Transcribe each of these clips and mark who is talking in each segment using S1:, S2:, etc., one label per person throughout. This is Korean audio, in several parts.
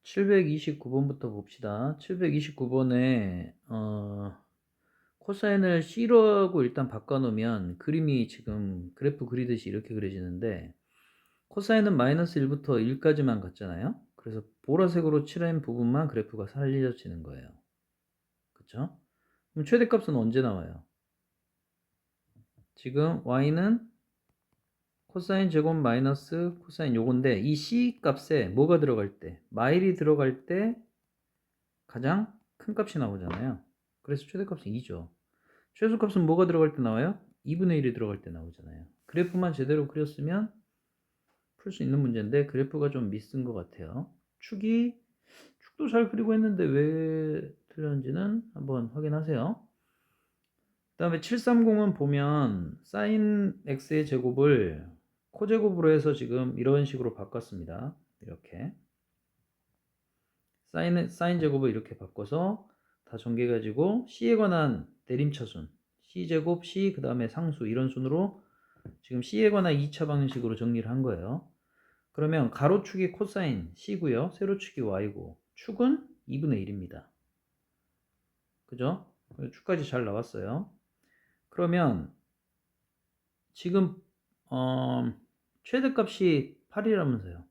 S1: 729번부터 봅시다. 729번에 코사인을 C라고 일단 바꿔놓으면 그림이 지금 그래프 그리듯이 이렇게 그려지는데, 코사인은 마이너스 1부터 1까지만 갔잖아요. 그래서 보라색으로 칠한 부분만 그래프가 살려지는 거예요. 그쵸? 그럼 최대값은 언제 나와요? 지금 y는 코사인 제곱 마이너스 코사인 요건데, 이 C 값에 뭐가 들어갈 때? 마일이 들어갈 때 가장 큰 값이 나오잖아요. 그래서 최대값은 2죠. 최소값은 뭐가 들어갈 때 나와요? 2분의 1이 들어갈 때 나오잖아요. 그래프만 제대로 그렸으면 풀 수 있는 문제인데 그래프가 좀 미스인 것 같아요. 축도 잘 그리고 했는데 왜 틀렸는지는 한번 확인하세요. 그 다음에 730은 보면 사인 x의 제곱을 코제곱으로 해서 지금 이런 식으로 바꿨습니다. 이렇게 사인 제곱을 이렇게 바꿔서 다 정리해가지고 C에 관한 대림차순 C제곱 C 그 다음에 상수 이런 순으로 지금 C에 관한 2차 방식으로 정리를 한 거예요. 그러면 가로축이 코사인 C고요, 세로축이 Y고 축은 2분의 1입니다. 그죠? 축까지 잘 나왔어요. 그러면 지금 최대값이 8이라면서요.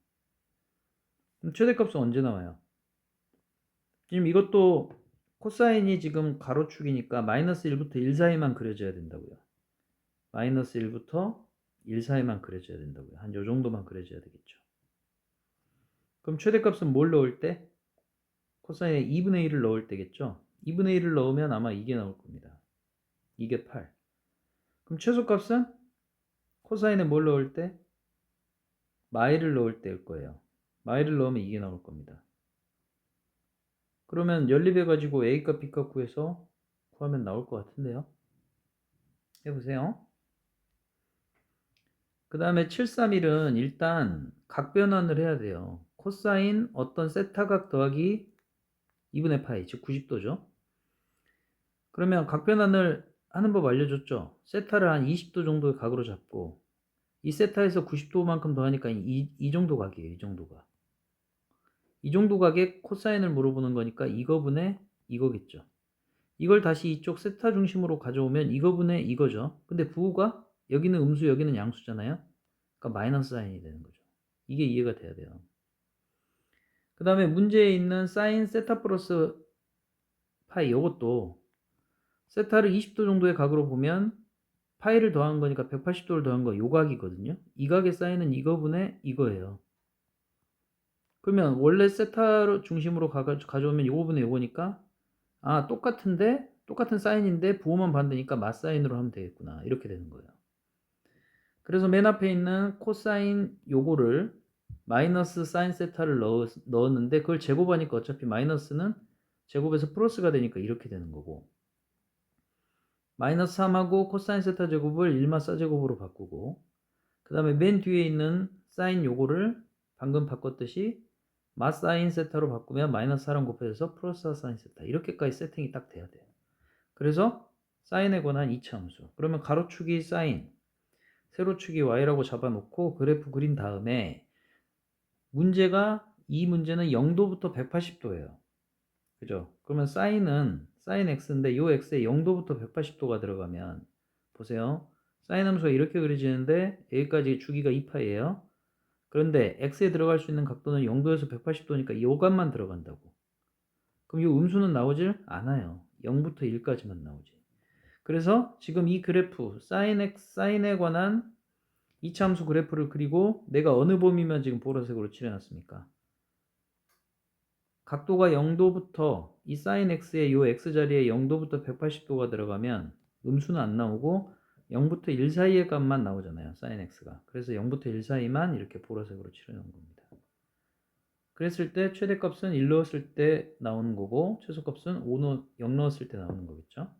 S1: 그럼 최대값은 언제 나와요? 지금 이것도 코사인이 지금 가로축이니까 마이너스 1부터 1 사이만 그려져야 된다고요. 마이너스 1부터 1 사이만 그려져야 된다고요. 한 요 정도만 그려져야 되겠죠. 그럼 최대값은 뭘 넣을 때? 코사인에 2분의 1을 넣을 때겠죠. 2분의 1을 넣으면 아마 이게 나올 겁니다. 이게 8. 그럼 최소값은 코사인에 뭘 넣을 때? 마이를 넣을 때일 거예요. 마이를 넣으면 이게 나올 겁니다. 그러면 연립해가지고 A값 B값 구해서 구하면 나올 것 같은데요. 해보세요. 그 다음에 731은 일단 각변환을 해야 돼요. 코사인 어떤 세타각 더하기 2분의 파이, 즉 90도죠. 그러면 각변환을 하는 법 알려줬죠. 세타를 한 20도 정도의 각으로 잡고 이 세타에서 90도만큼 더하니까 이 정도 각이에요. 이 정도가. 이 정도 각에 코사인을 물어보는 거니까 이거분의 이거겠죠. 이걸 다시 이쪽 세타 중심으로 가져오면 이거분의 이거죠. 근데 부호가 여기는 음수 여기는 양수잖아요. 그러니까 마이너스 사인이 되는 거죠. 이게 이해가 돼야 돼요. 그 다음에 문제에 있는 사인 세타 플러스 파이 이것도 세타를 20도 정도의 각으로 보면 파이를 더한 거니까 180도를 더한 거 요 각이거든요. 이 각의 사인은 이거분의 이거예요. 그러면 원래 세타 중심으로 가져오면 요거분의 요거니까 똑같은데 똑같은 사인인데 부호만 반대니까 맞사인으로 하면 되겠구나. 이렇게 되는 거예요. 그래서 맨 앞에 있는 코사인 요거를 마이너스 사인 세타를 넣었는데 그걸 제곱하니까 어차피 마이너스는 제곱에서 플러스가 되니까 이렇게 되는 거고, 마이너스 3하고 코사인 세타 제곱을 1마사 제곱으로 바꾸고, 그 다음에 맨 뒤에 있는 사인 요거를 방금 바꿨듯이 마사인 세타로 바꾸면 마이너스 4랑 곱해져서 플러스 사인 세타, 이렇게까지 세팅이 딱 돼야 돼요. 그래서 사인에 관한 2차 함수, 그러면 가로축이 사인 세로축이 y라고 잡아놓고 그래프 그린 다음에 이 문제는 0도부터 180도예요. 그죠? 그러면 사인 x인데 요 x에 0도부터 180도가 들어가면 보세요. 사인 함수가 이렇게 그려지는데 여기까지 주기가 2파이예요. 그런데 x에 들어갈 수 있는 각도는 0도에서 180도니까 요 값만 들어간다고. 그럼 요 음수는 나오질 않아요. 0부터 1까지만 나오지. 그래서 지금 이 그래프 사인에 관한 이차함수 그래프를 그리고 내가 어느 범위만 지금 보라색으로 칠해놨습니까? 각도가 0도부터 이 sin x의 이 x자리에 0도부터 180도가 들어가면 음수는 안 나오고 0부터 1 사이의 값만 나오잖아요. sin x가. 그래서 0부터 1 사이만 이렇게 보라색으로 칠해놓은 겁니다. 그랬을 때 최대값은 1 넣었을 때 나오는 거고 최소값은 0 넣었을 때 나오는 거겠죠.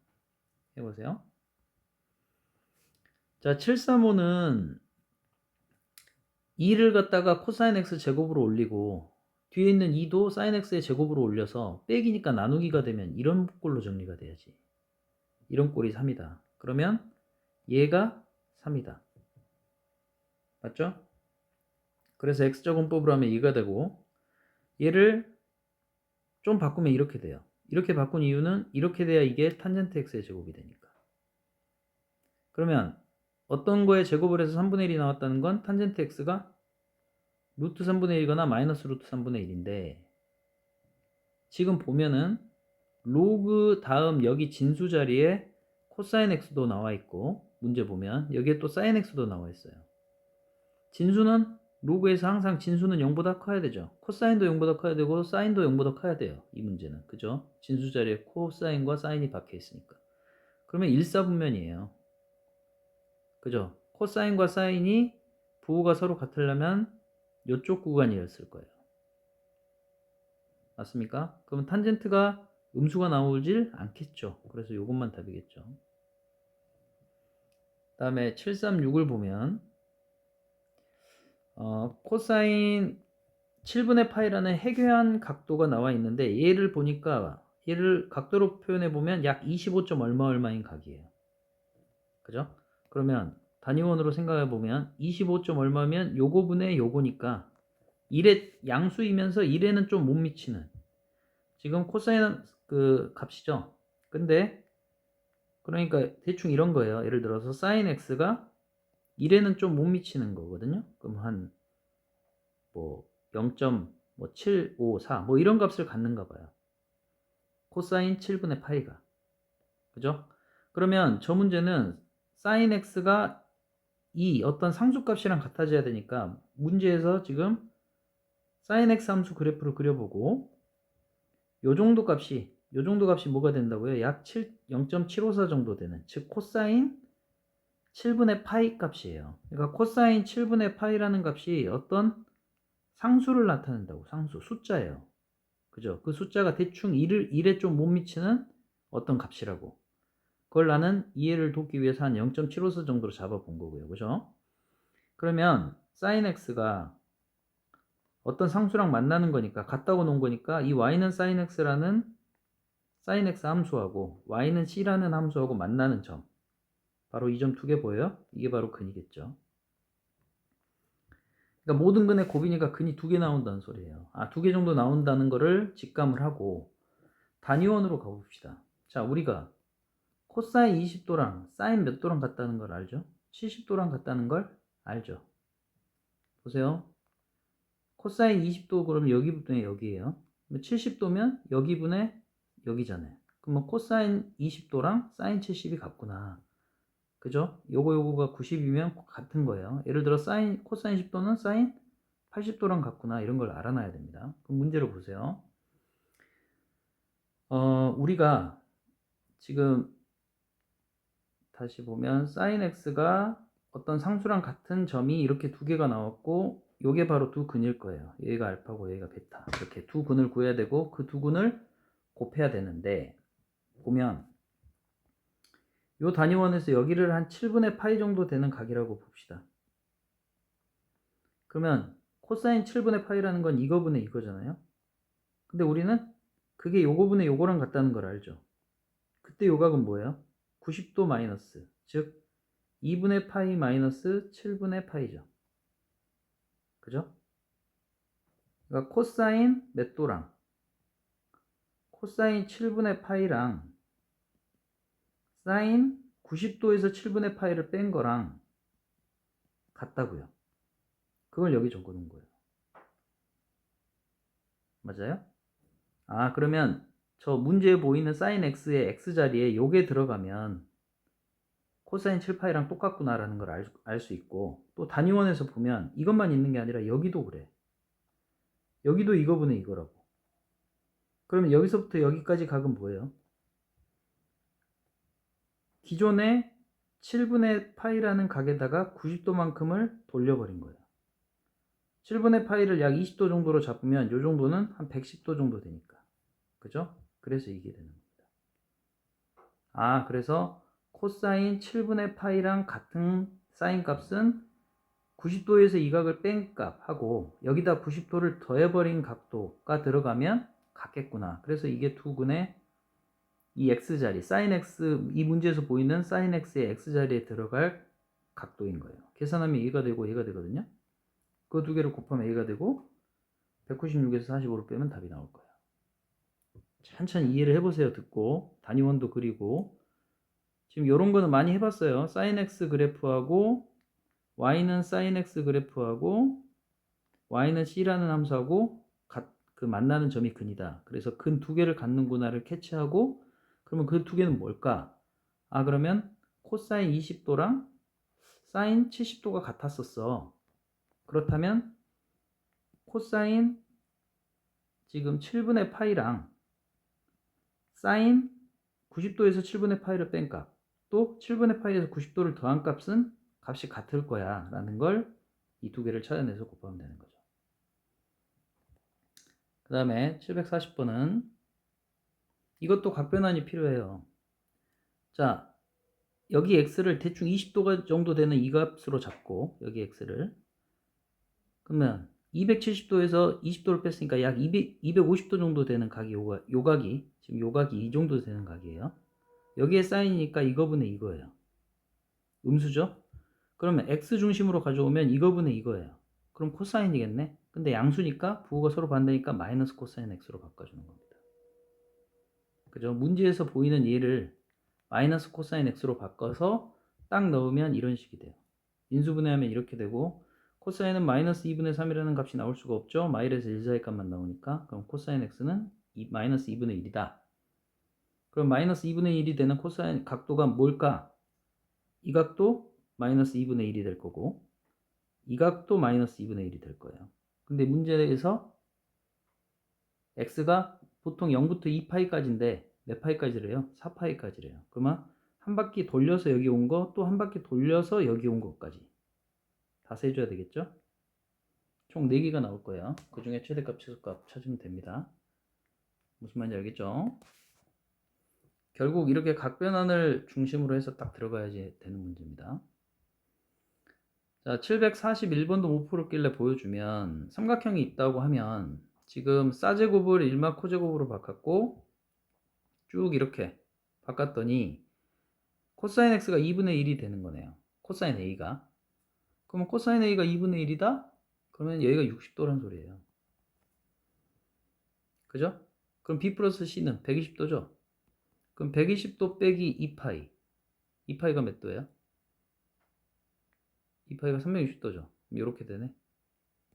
S1: 해보세요. 자, 735는 2를 갖다가 코사인 x 제곱으로 올리고 뒤에 있는 2도 사인 x의 제곱으로 올려서 빼기니까 나누기가 되면 이런 꼴로 정리가 돼야지. 이런 꼴이 3이다. 그러면 얘가 3이다. 맞죠? 그래서 x제곱법으로 하면 2가 되고 얘를 좀 바꾸면 이렇게 돼요. 이렇게 바꾼 이유는 이렇게 돼야 이게 탄젠트 x의 제곱이 되니까. 그러면 어떤 거에 제곱을 해서 3분의 1이 나왔다는 건 탄젠트 x가 루트 3분의 1이거나 마이너스 루트 3분의 1인데 지금 보면은 로그 다음 여기 진수 자리에 코사인 x도 나와 있고 문제 보면 여기에 또 사인 x도 나와 있어요. 진수는 로그에서 항상 진수는 0보다 커야 되죠. 코사인도 0보다 커야 되고 사인도 0보다 커야 돼요. 이 문제는. 그죠? 진수 자리에 코사인과 사인이 박혀 있으니까. 그러면 일사분면이에요. 그죠? 코사인과 사인이 부호가 서로 같으려면 이쪽 구간이었을 거예요. 맞습니까? 그러면 탄젠트가 음수가 나오질 않겠죠. 그래서 이것만 답이겠죠. 다음에 736을 보면 코사인 7분의 파이라는 해괴한 각도가 나와 있는데 얘를 보니까 얘를 각도로 표현해 보면 약 25점 얼마 얼마인 각이에요. 그죠? 그러면 단위원으로 생각해 보면 25점 얼마면 요거분의 요거니까 1의 양수이면서 1에는 좀 못 미치는 지금 코사인 그 값이죠. 근데 그러니까 대충 이런 거예요. 예를 들어서 사인 x가 1에는 좀 못 미치는 거거든요. 그럼 한 뭐 0.754 뭐 이런 값을 갖는가 봐요. 코사인 7분의 파이가. 그죠? 그러면 저 문제는 사인 x가 이 어떤 상수값이랑 같아져야 되니까 문제에서 지금 사인 x 함수 그래프를 그려보고 요 정도 값이 뭐가 된다고요? 약 0.754 정도 되는 즉 코사인 7분의 파이 값이에요. 그러니까 코사인 7분의 파이라는 값이 어떤 상수를 나타낸다고. 상수, 숫자예요. 그죠? 그 숫자가 대충 1에 좀 못 미치는 어떤 값이라고. 그걸 나는 이해를 돕기 위해서 한 0.754 정도로 잡아본 거고요. 그죠? 그러면 sin x가 어떤 상수랑 만나는 거니까 같다고 놓은 거니까 이 y는 sin x라는 sin x 함수하고 y는 c라는 함수하고 만나는 점 바로 이 점 두 개 보여요? 이게 바로 근이겠죠. 그러니까 모든 근의 곱이니까 근이 두 개 나온다는 소리예요. 두 개 정도 나온다는 거를 직감을 하고 단위원으로 가봅시다. 자, 우리가 코사인 20도랑 사인 몇 도랑 같다는 걸 알죠? 70도랑 같다는 걸 알죠? 보세요. 코사인 20도 그러면 여기분의 여기에요. 70도면 여기분의 여기잖아요. 그럼 코사인 20도랑 사인 70이 같구나. 그죠? 요거가 90이면 같은 거예요. 예를 들어 코사인 10도는 사인 80도랑 같구나. 이런 걸 알아놔야 됩니다. 그럼 문제를 보세요. 우리가 지금 다시 보면 sin x가 어떤 상수랑 같은 점이 이렇게 두 개가 나왔고 요게 바로 두 근일 거예요. 얘가 알파고 얘가 베타. 이렇게 두 근을 구해야 되고 그 두 근을 곱해야 되는데 보면 요 단위원에서 여기를 한 7분의 파이 정도 되는 각이라고 봅시다. 그러면 코사인 7분의 파이라는 건 이거분의 이거잖아요. 근데 우리는 그게 요거분의 요거랑 같다는 걸 알죠. 그때 요 각은 뭐예요? 90도 마이너스 즉 2분의 파이 마이너스 7분의 파이죠. 그죠? 그러니까 코사인 몇 도랑 코사인 7분의 파이랑 사인 90도에서 7분의 파이를 뺀 거랑 같다고요. 그걸 여기 적어 놓은 거예요. 맞아요? 그러면 저 문제에 보이는 사인 x의 x자리에 요게 들어가면 코사인 7파이랑 똑같구나라는 걸 알 수 있고 또 단위원에서 보면 이것만 있는 게 아니라 여기도 그래. 여기도 이거분의 이거라고. 그러면 여기서부터 여기까지 각은 뭐예요? 기존의 7분의 파이라는 각에다가 90도만큼을 돌려버린 거예요. 7분의 파이를 약 20도 정도로 잡으면 이 정도는 한 110도 정도 되니까. 그죠? 그래서 이게 되는 겁니다. 그래서 코사인 7분의 파이랑 같은 사인 값은 90도에서 이 각을 뺀 값하고 여기다 90도를 더해버린 각도가 들어가면 같겠구나. 그래서 이게 두 근의 이 x자리, sin x, 이 문제에서 보이는 sin x의 x자리에 들어갈 각도인 거예요. 계산하면 얘가 되고 얘가 되거든요. 그 두 개를 곱하면 a가 되고 196에서 45를 빼면 답이 나올 거예요. 천천히 이해를 해보세요. 듣고 단위원도 그리고 지금 이런 거는 많이 해봤어요. sin x 그래프하고 y는 sin x 그래프하고 y는 c라는 함수하고 그 만나는 점이 근이다. 그래서 근 두 개를 갖는구나를 캐치하고 그러면 그 두 개는 뭘까? 아 그러면 코사인 20도랑 사인 70도가 같았었어. 그렇다면 코사인 지금 7분의 파이랑 사인 90도에서 7분의 파이를 뺀 값, 또 7분의 파이에서 90도를 더한 값은 값이 같을 거야 라는 걸 이 두 개를 찾아내서 곱하면 되는 거죠. 그 다음에 740번은 이것도 각변환이 필요해요. 자, 여기 x를 대충 20도가 정도 되는 이 값으로 잡고 여기 x를 그러면 270도에서 20도를 뺐으니까 약 250도 정도 되는 각이 요 각이 지금 요 각이 이 정도 되는 각이에요. 여기에 사인이니까 이거분의 이거예요. 음수죠? 그러면 x 중심으로 가져오면 이거분의 이거예요. 그럼 코사인이겠네? 근데 양수니까 부호가 서로 반대니까 마이너스 코사인 x로 바꿔주는 겁니다. 그죠? 문제에서 보이는 얘를 마이너스 코사인 x로 바꿔서 딱 넣으면 이런 식이 돼요. 인수분해하면 이렇게 되고 코사인은 마이너스 2분의 3이라는 값이 나올 수가 없죠. 마이너스 1 사이 값만 나오니까 그럼 코사인 x는 마이너스 2분의 1이다. 그럼 마이너스 2분의 1이 되는 코사인 각도가 뭘까? 이 각도 마이너스 2분의 1이 될 거고 이 각도 마이너스 2분의 1이 될 거예요. 근데 문제에서 x가 보통 0부터 2파이까지인데 몇 파이까지래요? 4파이까지래요. 그러면 한 바퀴 돌려서 여기 온 거 또 한 바퀴 돌려서 여기 온 것까지 다 세줘야 되겠죠? 총 4개가 나올 거예요. 그 중에 최대값, 최소값 찾으면 됩니다. 무슨 말인지 알겠죠? 결국 이렇게 각변환을 중심으로 해서 딱 들어가야지 되는 문제입니다. 자, 741번도 못 풀었길래 보여주면 삼각형이 있다고 하면 지금 사제곱을 1마 코제곱으로 바꿨고 쭉 이렇게 바꿨더니 코사인 x가 2분의 1이 되는 거네요. 코사인 a가. 그러면 코사인 a가 2분의 1이다? 그러면 여기가 60도란 소리예요. 그죠? 그럼 b 플러스 c는 120도죠? 그럼 120도 빼기 2파이. 2파이가 몇 도예요? 2파이가 360도죠. 이렇게 되네.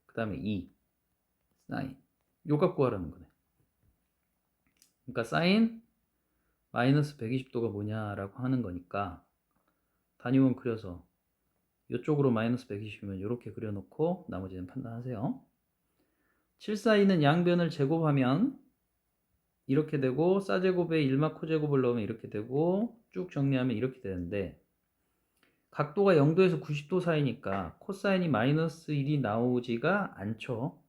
S1: 그 다음에 2. 사인. 요 값 구하라는 거네. 그러니까 사인 마이너스 120도가 뭐냐라고 하는 거니까 단위원 그려서 이쪽으로 마이너스 120이면 이렇게 그려놓고 나머지는 판단하세요. 742는 양변을 제곱하면 이렇게 되고 사제곱에 1마 코제곱을 넣으면 이렇게 되고 쭉 정리하면 이렇게 되는데 각도가 0도에서 90도 사이니까 코사인이 마이너스 1이 나오지가 않죠.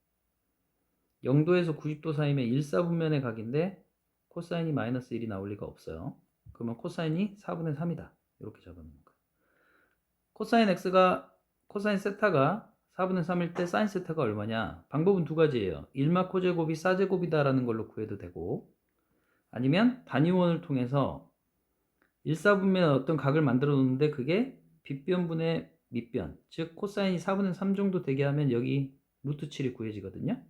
S1: 0도에서 90도 사이면 1사분면의 각인데 코사인이 마이너스 1이 나올 리가 없어요. 그러면 코사인이 4분의 3이다. 이렇게 잡아놓는 거예요. 코사인 세타가 4분의 3일 때 사인 세타가 얼마냐? 방법은 두 가지예요. 1마 코제곱이 사제곱이다라는 걸로 구해도 되고 아니면 단위원을 통해서 1사분면에 어떤 각을 만들어 놓는데 그게 빗변분의 밑변, 즉 코사인이 4분의 3 정도 되게 하면 여기 루트 7이 구해지거든요.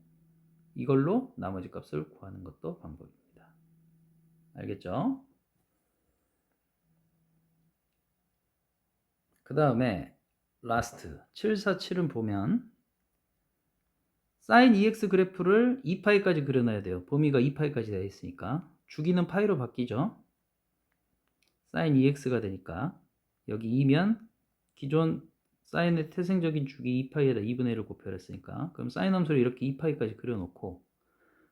S1: 이걸로 나머지 값을 구하는 것도 방법입니다. 알겠죠? 그 다음에 라스트 747은 보면 sin 2x 그래프를 2파이까지 그려놔야 돼요. 범위가 2파이까지 되어 있으니까 주기는 파이로 바뀌죠. sin 2x가 되니까 여기 2면 기존 사인의 태생적인 주기 2파이에다 2분의 1을 곱해냈으니까 그럼 사인 함수를 이렇게 2파이까지 그려놓고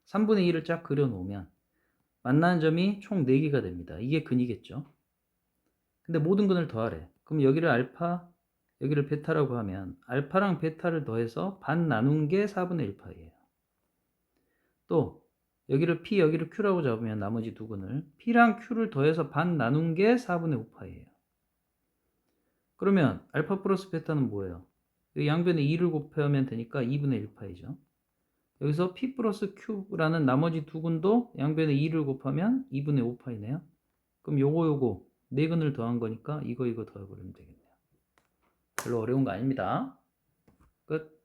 S1: 3분의 1을 쫙 그려놓으면 만나는 점이 총 4개가 됩니다. 이게 근이겠죠. 근데 모든 근을 더하래. 그럼 여기를 알파, 여기를 베타라고 하면 알파랑 베타를 더해서 반 나눈 게 4분의 1파이예요. 또 여기를 P, 여기를 Q라고 잡으면 나머지 두 근을 P랑 Q를 더해서 반 나눈 게 4분의 5파이예요. 그러면 알파 플러스 베타는 뭐예요? 여기 양변에 2를 곱하면 되니까 2분의 1파이죠. 여기서 P 플러스 Q라는 나머지 두 근도 양변에 2를 곱하면 2분의 5파이네요. 그럼 요거 네 근을 더한 거니까 이거 더해버리면 되겠네요. 별로 어려운 거 아닙니다. 끝.